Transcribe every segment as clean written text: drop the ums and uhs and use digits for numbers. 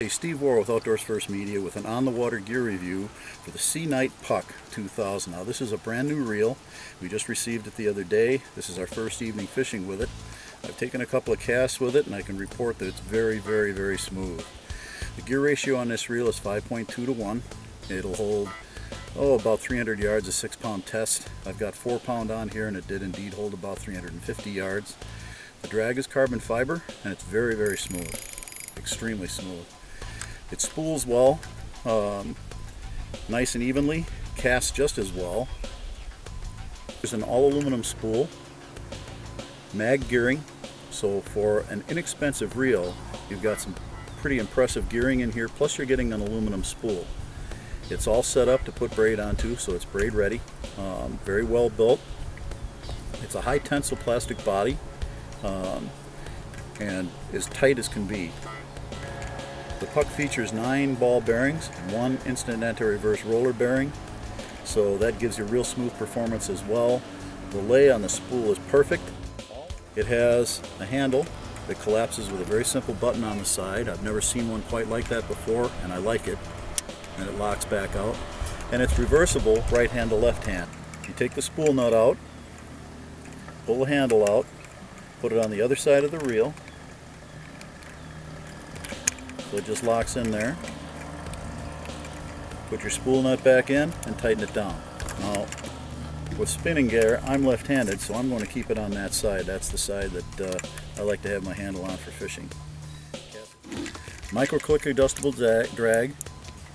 Hey, Steve Warr with Outdoors First Media with an on-the-water gear review for the SeaKnight Puck 2000. Now this is a brand new reel. We just received it the other day. This is our first evening fishing with it. I've taken a couple of casts with it and I can report that it's very, very, very smooth. The gear ratio on this reel is 5.2 to 1. It'll hold, about 300 yards, a 6-pound test. I've got 4-pound on here and it did indeed hold about 350 yards. The drag is carbon fiber and it's very, very smooth. Extremely smooth. It spools well, nice and evenly, casts just as well. There's an all aluminum spool, mag gearing, so for an inexpensive reel you've got some pretty impressive gearing in here, plus you're getting an aluminum spool. It's all set up to put braid onto, so it's braid ready, very well built. It's a high tensile plastic body and as tight as can be. The Puck features 9 ball bearings and 1 instant anti-reverse roller bearing, so that gives you real smooth performance as well. The lay on the spool is perfect. It has a handle that collapses with a very simple button on the side. I've never seen one quite like that before, and I like it. And it locks back out. And it's reversible right hand to left hand. You take the spool nut out, pull the handle out, put it on the other side of the reel. So it just locks in there. Put your spool nut back in and tighten it down. Now, with spinning gear, I'm left-handed, so I'm going to keep it on that side. That's the side that I like to have my handle on for fishing. Micro click adjustable drag.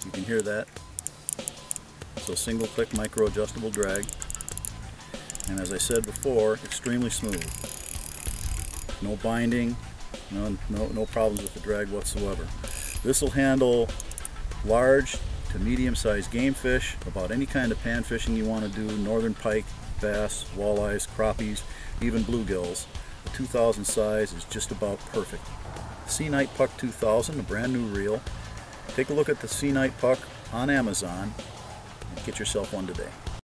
You can hear that. So single click micro adjustable drag. And as I said before, extremely smooth. No binding. No problems with the drag whatsoever. This will handle large to medium-sized game fish, about any kind of pan fishing you want to do, northern pike, bass, walleyes, crappies, even bluegills. The 2000 size is just about perfect. SeaKnight Puck 2000, a brand new reel. Take a look at the SeaKnight Puck on Amazon and get yourself one today.